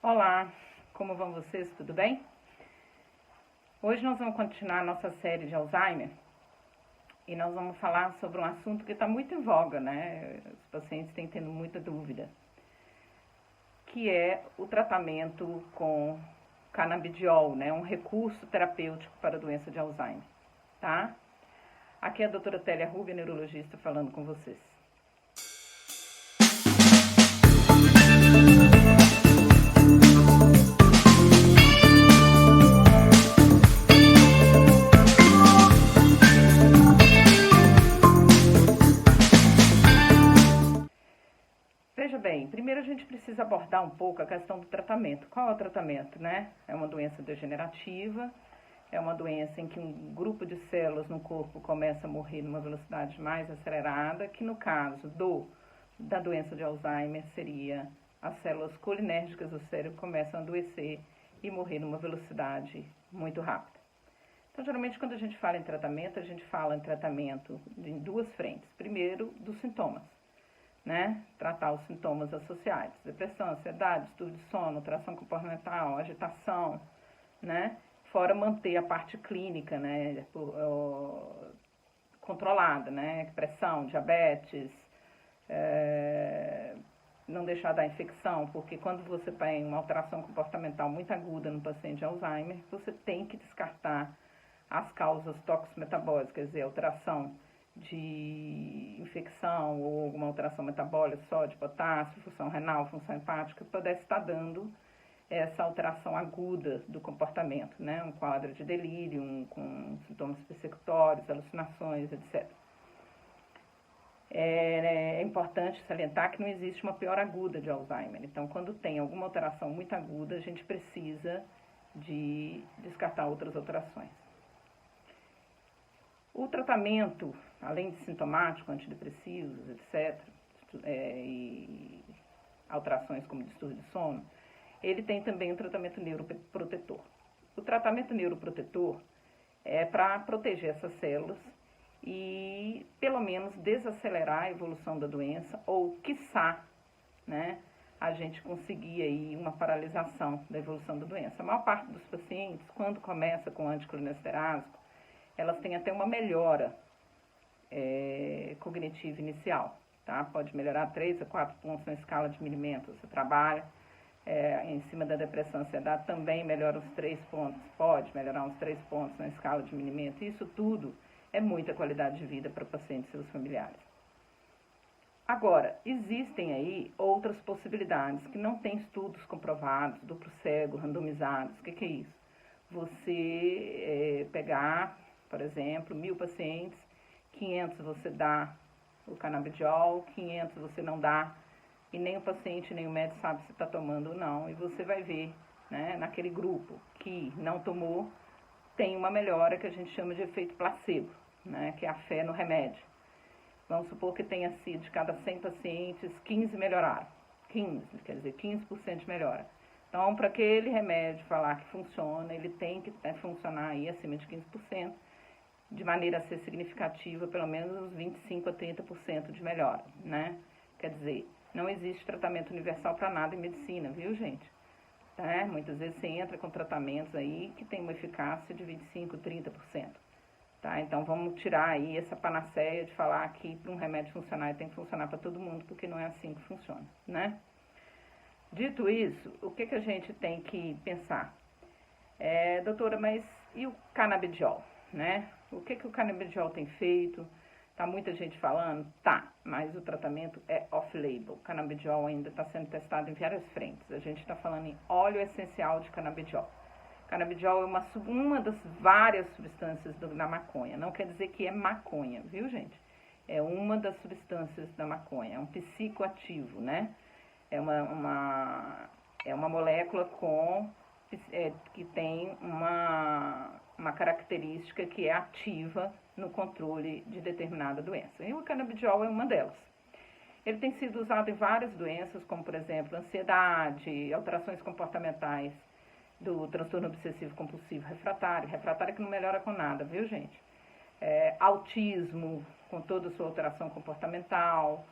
Olá, como vão vocês? Tudo bem? Hoje nós vamos continuar a nossa série de Alzheimer e nós vamos falar sobre um assunto que está muito em voga, né? Os pacientes têm tendo muita dúvida, que é o tratamento com canabidiol, né? Um recurso terapêutico para a doença de Alzheimer, tá? Aqui é a doutora Télia Rubia, neurologista, falando com vocês. Veja bem, primeiro a gente precisa abordar um pouco a questão do tratamento. Qual é o tratamento, né? É uma doença degenerativa, é uma doença em que um grupo de células no corpo começa a morrer numa velocidade mais acelerada, que no caso da doença de Alzheimer seria as células colinérgicas do cérebro começam a adoecer e morrer numa velocidade muito rápida. Então, geralmente, quando a gente fala a gente fala em tratamento em duas frentes. Primeiro, dos sintomas, né? Tratar os sintomas associados, depressão, ansiedade, distúrbio de sono, alteração comportamental, agitação, né? Fora manter a parte clínica, né? Controlada, né? Pressão, diabetes, não deixar dar infecção, porque quando você tem uma alteração comportamental muito aguda no paciente de Alzheimer, você tem que descartar as causas toxicometabólicas, quer dizer, alteração de infecção ou alguma alteração metabólica, sódio, potássio, função renal, função hepática, pudesse estar dando essa alteração aguda do comportamento, né? Um quadro de delírio, com sintomas persecutórios, alucinações, etc. É importante salientar que não existe uma piora aguda de Alzheimer. Então, quando tem alguma alteração muito aguda, a gente precisa de descartar outras alterações. O tratamento, além de sintomático, antidepressivos, etc., e alterações como distúrbio de sono, ele tem também o tratamento neuroprotetor. O tratamento neuroprotetor é para proteger essas células e, pelo menos, desacelerar a evolução da doença ou, quiçá, né, a gente conseguir aí uma paralisação da evolução da doença. A maior parte dos pacientes, quando começa com anticolinesterase, elas têm até uma melhora cognitiva inicial, tá? Pode melhorar 3 a 4 pontos na escala de Millimann. Você trabalha em cima da depressão e ansiedade, também melhora uns 3 pontos, pode melhorar uns 3 pontos na escala de Millimann. Isso tudo é muita qualidade de vida para o paciente e seus familiares. Agora, existem aí outras possibilidades que não têm estudos comprovados, duplo cego, randomizados. O que é isso? Você pegar, por exemplo, 1.000 pacientes, 500 você dá o canabidiol, 500 você não dá, e nem o paciente, nem o médico sabe se está tomando ou não, e você vai ver, né, naquele grupo que não tomou, tem uma melhora que a gente chama de efeito placebo, né, que é a fé no remédio. Vamos supor que tenha sido de cada 100 pacientes, 15 melhoraram. 15, quer dizer, 15% de melhora. Então, para aquele remédio falar que funciona, ele tem que funcionar aí acima de 15%, de maneira a ser significativa, pelo menos uns 25% a 30% de melhora, né? Quer dizer, não existe tratamento universal para nada em medicina, viu, gente? Muitas vezes você entra com tratamentos aí que tem uma eficácia de 25%, 30%. Tá? Então, vamos tirar aí essa panaceia de falar que para um remédio funcionar, ele tem que funcionar para todo mundo, porque não é assim que funciona, né? Dito isso, o que a gente tem que pensar? Doutora, mas e o canabidiol, né? O que o canabidiol tem feito? Tá muita gente falando? Tá, mas o tratamento é off-label. O canabidiol ainda está sendo testado em várias frentes. A gente está falando em óleo essencial de canabidiol. Canabidiol é uma das várias substâncias da maconha. Não quer dizer que é maconha, viu, gente? É uma das substâncias da maconha. É um psicoativo, né? É uma molécula que tem uma característica que é ativa no controle de determinada doença. E o canabidiol é uma delas. Ele tem sido usado em várias doenças, como, por exemplo, ansiedade, alterações comportamentais do transtorno obsessivo compulsivo refratário que não melhora com nada, viu, gente? Autismo, com toda a sua alteração comportamental,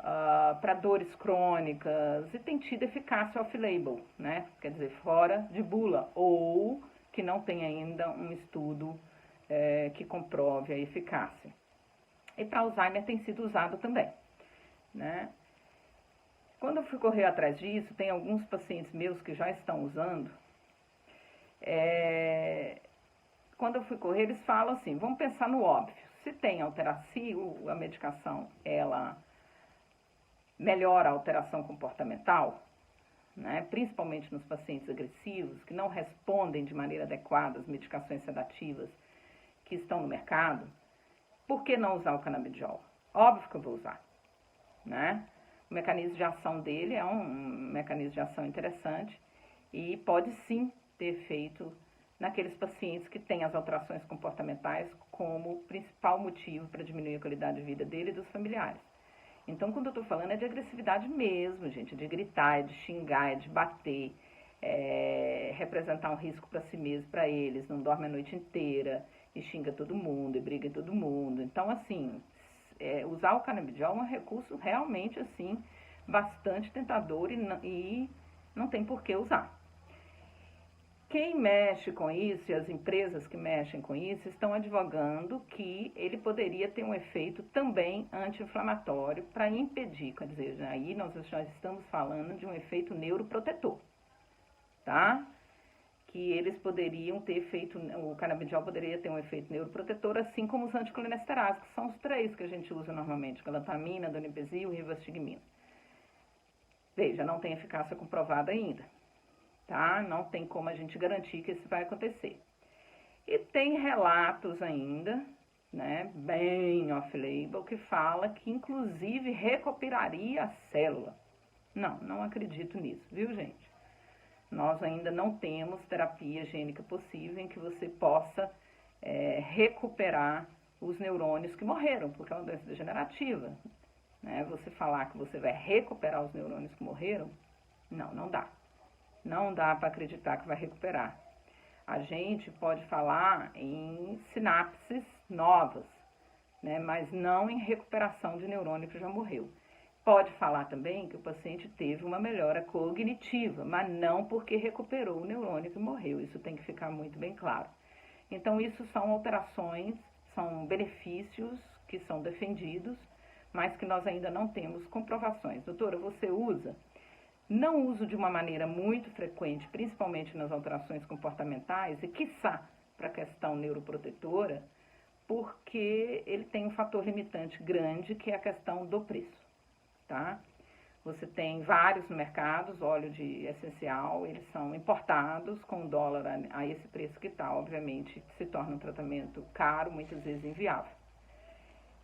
para dores crônicas e tem tido eficácia off-label, né? Quer dizer, fora de bula, ou que não tem ainda um estudo que comprove a eficácia. E para Alzheimer tem sido usado também, né? Quando eu fui correr atrás disso, tem alguns pacientes meus que já estão usando. Quando eu fui correr, eles falam assim, vamos pensar no óbvio. Se tem alteração, a medicação, ela melhora a alteração comportamental, né, principalmente nos pacientes agressivos, que não respondem de maneira adequada às medicações sedativas que estão no mercado, por que não usar o canabidiol? Óbvio que eu vou usar, né? O mecanismo de ação dele é um mecanismo de ação interessante e pode sim ter efeito naqueles pacientes que têm as alterações comportamentais como principal motivo para diminuir a qualidade de vida dele e dos familiares. Então, quando eu estou falando é de agressividade mesmo, gente, de gritar, é de xingar, é de bater, representar um risco para si mesmo, para eles, não dorme a noite inteira e xinga todo mundo, e briga em todo mundo. Então, assim, usar o canabidiol é um recurso realmente, assim, bastante tentador e não tem por que usar. Quem mexe com isso e as empresas que mexem com isso estão advogando que ele poderia ter um efeito também anti-inflamatório para impedir, quer dizer, aí nós já estamos falando de um efeito neuroprotetor, tá? Que eles poderiam ter efeito, o canabidiol poderia ter um efeito neuroprotetor, assim como os anticolinesteráseos, que são os 3 que a gente usa normalmente, galantamina, donepezil e rivastigmina. Veja, não tem eficácia comprovada ainda. Tá? Não tem como a gente garantir que isso vai acontecer. E tem relatos ainda, né, bem off-label, que fala que inclusive recuperaria a célula. Não acredito nisso, viu, gente? Nós ainda não temos terapia gênica possível em que você possa recuperar os neurônios que morreram, porque é uma doença degenerativa. Né? Você falar que você vai recuperar os neurônios que morreram, não dá. Não dá para acreditar que vai recuperar. A gente pode falar em sinapses novas, né, mas não em recuperação de neurônio que já morreu. Pode falar também que o paciente teve uma melhora cognitiva, mas não porque recuperou o neurônio que morreu. Isso tem que ficar muito bem claro. Então, isso são alterações, são benefícios que são defendidos, mas que nós ainda não temos comprovações. Doutora, você usa? Não uso de uma maneira muito frequente, principalmente nas alterações comportamentais e, quiçá, para a questão neuroprotetora, porque ele tem um fator limitante grande, que é a questão do preço, tá? Você tem vários no mercado, óleo de essencial, eles são importados com o dólar a esse preço que está, obviamente, se torna um tratamento caro, muitas vezes inviável.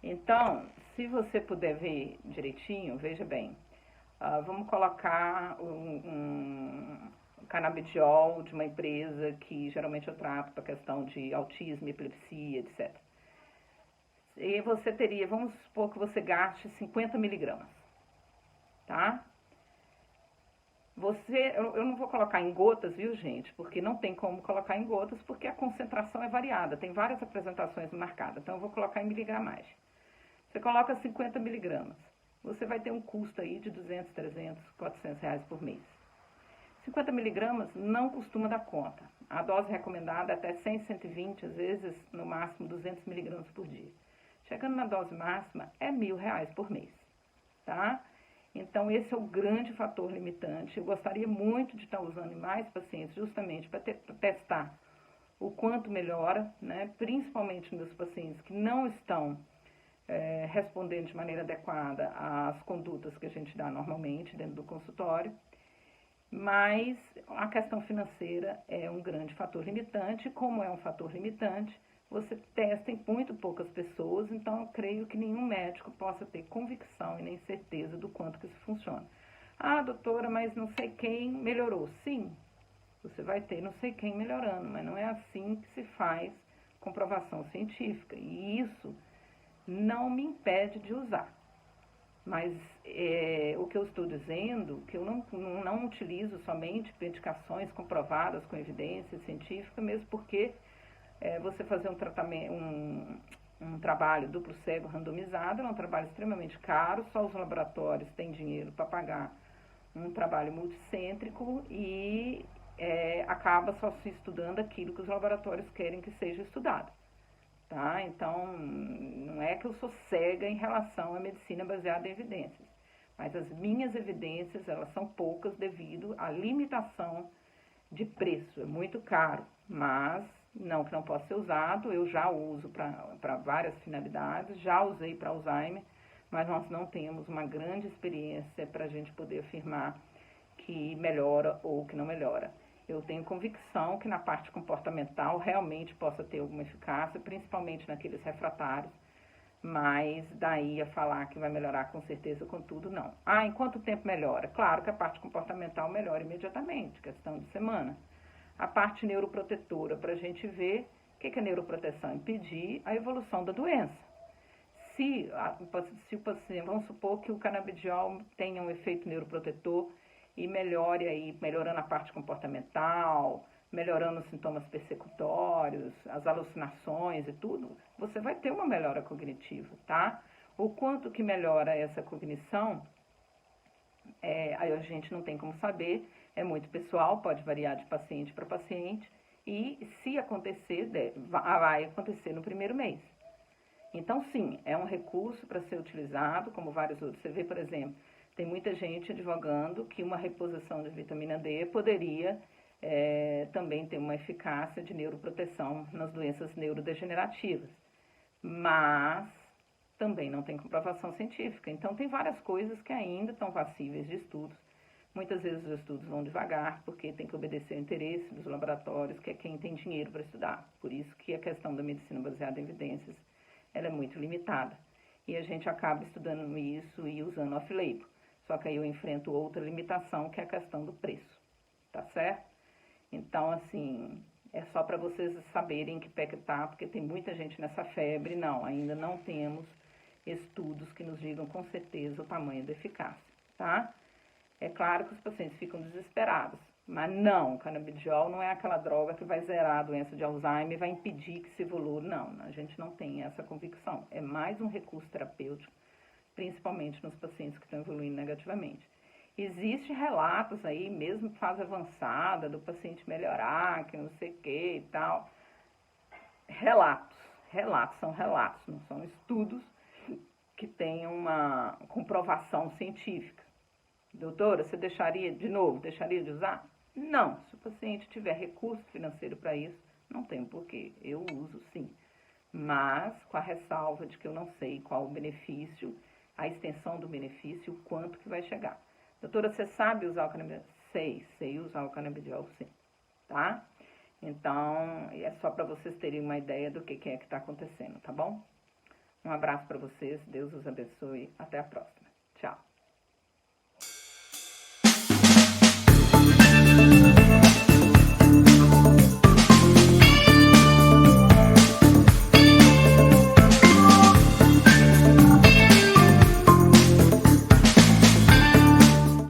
Então, se você puder ver direitinho, veja bem, vamos colocar um canabidiol de uma empresa que geralmente eu trato para questão de autismo, epilepsia, etc. E você teria, vamos supor que você gaste 50 miligramas, tá? Eu não vou colocar em gotas, viu, gente? Porque não tem como colocar em gotas, porque a concentração é variada, tem várias apresentações marcadas, então eu vou colocar em miligramagem. Você coloca 50 miligramas. Você vai ter um custo aí de 200, 300, 400 reais por mês. 50 miligramas não costuma dar conta. A dose recomendada é até 100, 120, às vezes no máximo 200 miligramas por dia. Chegando na dose máxima é R$1.000 por mês, tá? Então esse é o grande fator limitante. Eu gostaria muito de estar usando em mais pacientes justamente para testar o quanto melhora, né? Principalmente nos pacientes que não estão respondendo de maneira adequada às condutas que a gente dá normalmente dentro do consultório, mas a questão financeira é um grande fator limitante. Como é um fator limitante, você testa em muito poucas pessoas, então eu creio que nenhum médico possa ter convicção e nem certeza do quanto que isso funciona. Ah, doutora, mas não sei quem melhorou. Sim, você vai ter não sei quem melhorando, mas não é assim que se faz comprovação científica, e isso não me impede de usar. Mas o que eu estou dizendo, que eu não utilizo somente medicações comprovadas com evidência científica, mesmo porque você fazer um tratamento, um trabalho duplo cego randomizado, é um trabalho extremamente caro, só os laboratórios têm dinheiro para pagar um trabalho multicêntrico e acaba só se estudando aquilo que os laboratórios querem que seja estudado. Tá? Então, não é que eu sou cega em relação à medicina baseada em evidências, mas as minhas evidências, elas são poucas devido à limitação de preço. É muito caro, mas não que não possa ser usado, eu já uso para várias finalidades, já usei para Alzheimer, mas nós não temos uma grande experiência para a gente poder afirmar que melhora ou que não melhora. Eu tenho convicção que na parte comportamental realmente possa ter alguma eficácia, principalmente naqueles refratários, mas daí a falar que vai melhorar com certeza com tudo, não. Em quanto tempo melhora? Claro que a parte comportamental melhora imediatamente, questão de semana. A parte neuroprotetora, para a gente ver o que é neuroproteção? Impedir a evolução da doença. Se o paciente, vamos supor que o canabidiol tenha um efeito neuroprotetor e melhore aí, melhorando a parte comportamental, melhorando os sintomas persecutórios, as alucinações e tudo, você vai ter uma melhora cognitiva, tá? O quanto que melhora essa cognição, aí a gente não tem como saber, é muito pessoal, pode variar de paciente para paciente, e se acontecer, vai acontecer no primeiro mês. Então, sim, é um recurso para ser utilizado, como vários outros. Você vê, por exemplo, tem muita gente advogando que uma reposição de vitamina D poderia também ter uma eficácia de neuroproteção nas doenças neurodegenerativas, mas também não tem comprovação científica. Então, tem várias coisas que ainda estão passíveis de estudos. Muitas vezes os estudos vão devagar, porque tem que obedecer ao interesse dos laboratórios, que é quem tem dinheiro para estudar. Por isso que a questão da medicina baseada em evidências, ela é muito limitada. E a gente acaba estudando isso e usando off-label. Só que aí eu enfrento outra limitação, que é a questão do preço. Tá certo? Então, assim, é só para vocês saberem em que pé que tá, porque tem muita gente nessa febre. Não, ainda não temos estudos que nos digam com certeza o tamanho da eficácia, tá? É claro que os pacientes ficam desesperados, mas não, o canabidiol não é aquela droga que vai zerar a doença de Alzheimer e vai impedir que se evolua. Não, a gente não tem essa convicção. É mais um recurso terapêutico, principalmente nos pacientes que estão evoluindo negativamente. Existem relatos aí, mesmo fase avançada, do paciente melhorar, que não sei o que e tal. São relatos, não são estudos que tenham uma comprovação científica. Doutora, você deixaria de usar? Não, se o paciente tiver recurso financeiro para isso, não tem porquê, eu uso sim. Mas com a ressalva de que eu não sei qual o benefício, a extensão do benefício, o quanto que vai chegar. Doutora, você sabe usar o canabidiol? Sei usar o canabidiol sim, tá? Então, é só para vocês terem uma ideia do que é que está acontecendo, tá bom? Um abraço para vocês, Deus os abençoe, até a próxima. Tchau.